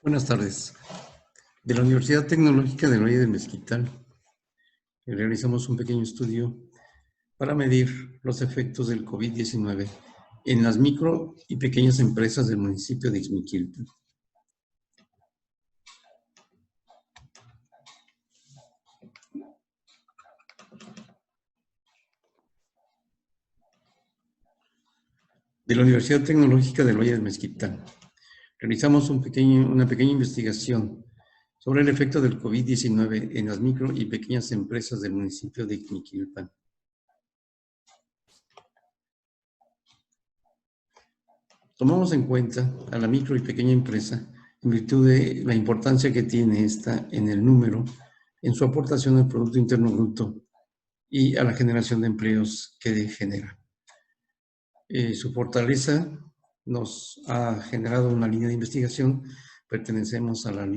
Buenas tardes. De la Universidad Tecnológica del Valle de Mezquital realizamos un pequeño estudio para medir los efectos del COVID-19 en las micro y pequeñas empresas del municipio de Ixmiquilpan. De la Universidad Tecnológica del Valle de Mezquital realizamos una pequeña investigación sobre el efecto del COVID-19 en las micro y pequeñas empresas del municipio de Ixmiquilpan. Tomamos en cuenta a la micro y pequeña empresa en virtud de la importancia que tiene esta en el número, en su aportación al Producto Interno Bruto y a la generación de empleos que genera. Su fortaleza nos ha generado una línea de investigación. Pertenecemos a la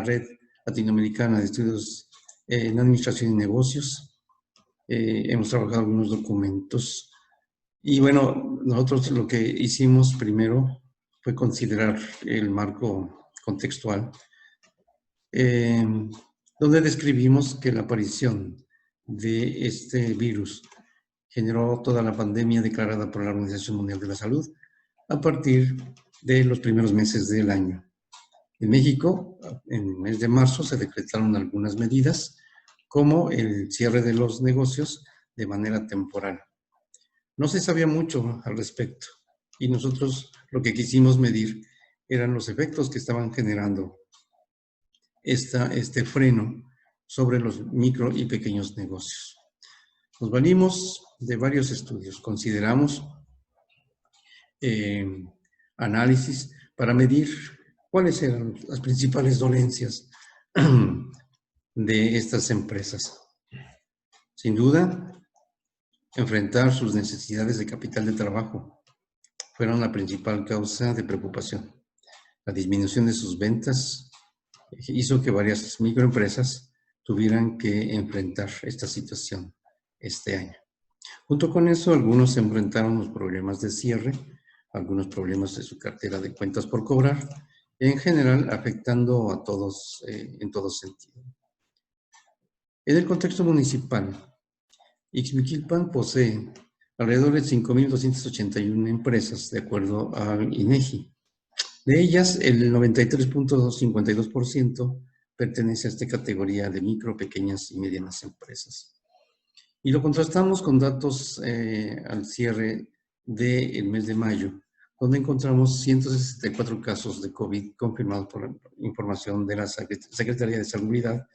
Red Latinoamericana de Estudios en Administración y Negocios. Hemos trabajado algunos documentos. Y bueno, nosotros lo que hicimos primero fue considerar el marco contextual, donde describimos que la aparición de este virus generó toda la pandemia declarada por la Organización Mundial de la Salud a partir de los primeros meses del año. En México, en el mes de marzo, se decretaron algunas medidas, como el cierre de los negocios de manera temporal. No se sabía mucho al respecto y nosotros lo que quisimos medir eran los efectos que estaban generando este freno sobre los micro y pequeños negocios. Nos valimos de varios estudios, consideramos análisis para medir cuáles eran las principales dolencias de estas empresas. Sin duda, enfrentar sus necesidades de capital de trabajo fueron la principal causa de preocupación. La disminución de sus ventas hizo que varias microempresas tuvieran que enfrentar esta situación este año. Junto con eso, algunos se enfrentaron los problemas de cierre, algunos problemas de su cartera de cuentas por cobrar, en general afectando a todos en todo sentido. En el contexto municipal, Ixmiquilpan posee alrededor de 5.281 empresas, de acuerdo al INEGI. De ellas, el 93.52% pertenece a esta categoría de micro, pequeñas y medianas empresas. Y lo contrastamos con datos al cierre del mes de mayo, donde encontramos 164 casos de COVID confirmados por información de la Secretaría de Salubridad,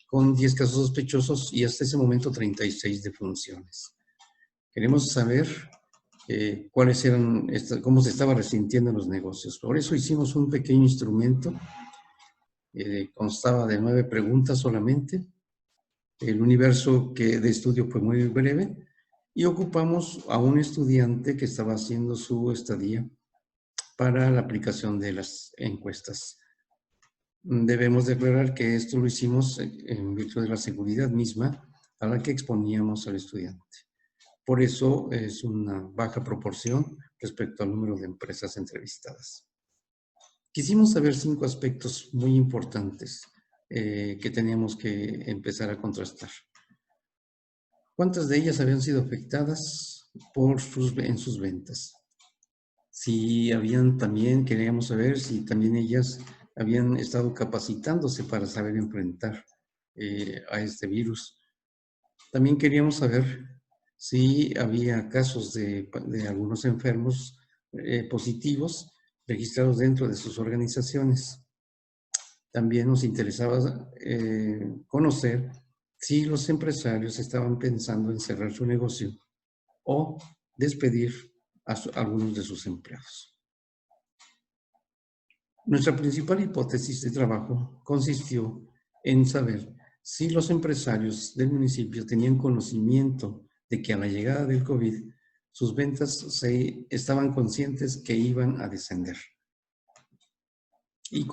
con 10 casos sospechosos y hasta ese momento 36 defunciones. Queremos saber cuáles eran, cómo se estaba resintiendo en los negocios. Por eso hicimos un pequeño instrumento, constaba de 9 preguntas solamente. El universo de estudio fue muy breve y ocupamos a un estudiante que estaba haciendo su estadía para la aplicación de las encuestas. Debemos declarar que esto lo hicimos en virtud de la seguridad misma a la que exponíamos al estudiante. Por eso es una baja proporción respecto al número de empresas entrevistadas. Quisimos saber 5 aspectos muy importantes que teníamos que empezar a contrastar. ¿Cuántas de ellas habían sido afectadas en sus ventas? Si habían también, queríamos saber si también ellas habían estado capacitándose para saber enfrentar a este virus. También queríamos saber si había casos de algunos enfermos positivos registrados dentro de sus organizaciones. También nos interesaba conocer si los empresarios estaban pensando en cerrar su negocio o despedir a algunos de sus empleados. Nuestra principal hipótesis de trabajo consistió en saber si los empresarios del municipio tenían conocimiento de que a la llegada del COVID sus ventas estaban conscientes que iban a descender. Y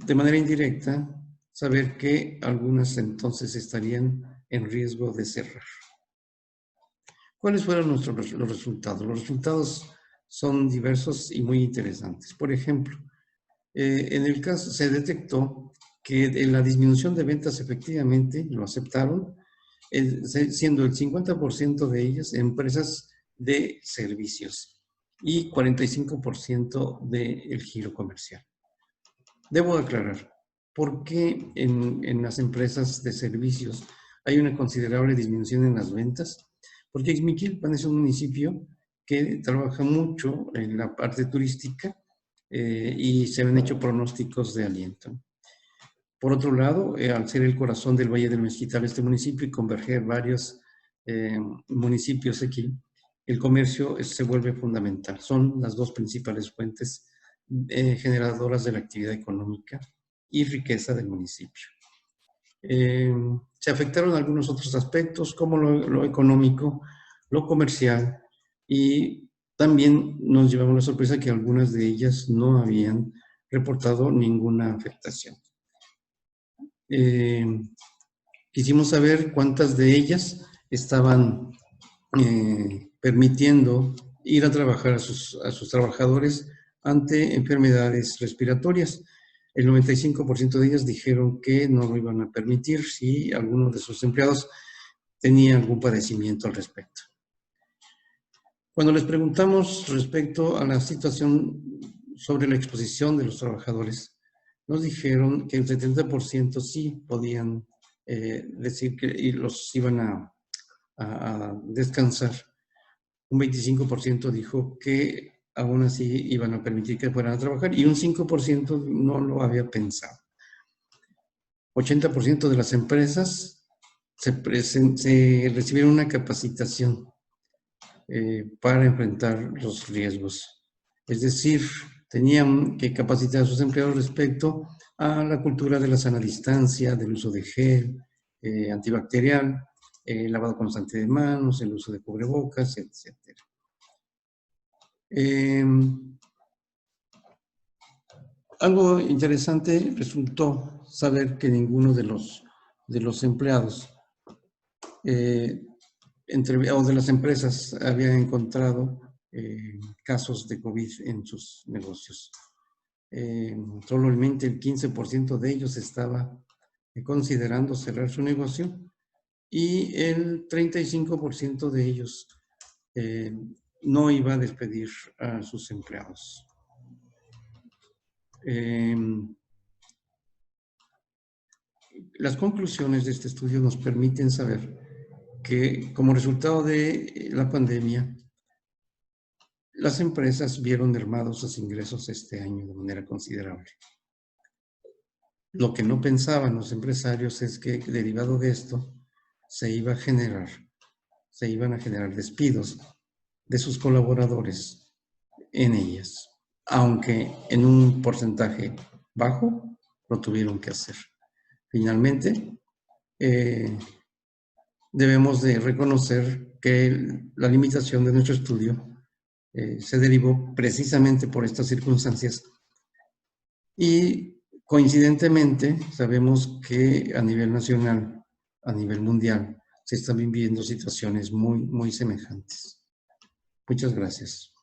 de manera indirecta, saber que algunas entonces estarían en riesgo de cerrar. ¿Cuáles fueron los resultados? Los resultados son diversos y muy interesantes. Por ejemplo, En el caso se detectó que en la disminución de ventas efectivamente lo aceptaron, siendo el 50% de ellas empresas de servicios y 45% del giro comercial. Debo aclarar, ¿por qué en las empresas de servicios hay una considerable disminución en las ventas? Porque Ixmiquilpan es un municipio que trabaja mucho en la parte turística y se han hecho pronósticos de aliento. Por otro lado, al ser el corazón del Valle del Mezquital, este municipio, y converger varios municipios aquí, el comercio se vuelve fundamental. Son las dos principales fuentes generadoras de la actividad económica y riqueza del municipio. Se afectaron algunos otros aspectos, como lo económico, lo comercial, y también nos llevamos la sorpresa que algunas de ellas no habían reportado ninguna afectación. Quisimos saber cuántas de ellas estaban permitiendo ir a trabajar a sus trabajadores ante enfermedades respiratorias. El 95% de ellas dijeron que no lo iban a permitir si alguno de sus empleados tenía algún padecimiento al respecto. Cuando les preguntamos respecto a la situación sobre la exposición de los trabajadores, nos dijeron que el 70% sí podían decir que los iban a descansar. Un 25% dijo que aún así iban a permitir que fueran a trabajar y un 5% no lo había pensado. 80% de las empresas se recibieron una capacitación para enfrentar los riesgos. Es decir, tenían que capacitar a sus empleados respecto a la cultura de la sana distancia, del uso de gel antibacterial, lavado constante de manos, el uso de cubrebocas, etc. Algo interesante resultó saber que ninguno de los empleados o de las empresas había encontrado casos de COVID en sus negocios. Solamente el 15% de ellos estaba considerando cerrar su negocio y el 35% de ellos no iba a despedir a sus empleados. Las conclusiones de este estudio nos permiten saber que como resultado de la pandemia, las empresas vieron mermados sus ingresos este año de manera considerable. Lo que no pensaban los empresarios es que derivado de esto se iban a generar despidos de sus colaboradores en ellas, aunque en un porcentaje bajo lo tuvieron que hacer. Finalmente, debemos de reconocer que la limitación de nuestro estudio se derivó precisamente por estas circunstancias y coincidentemente sabemos que a nivel nacional, a nivel mundial, se están viviendo situaciones muy, muy semejantes. Muchas gracias.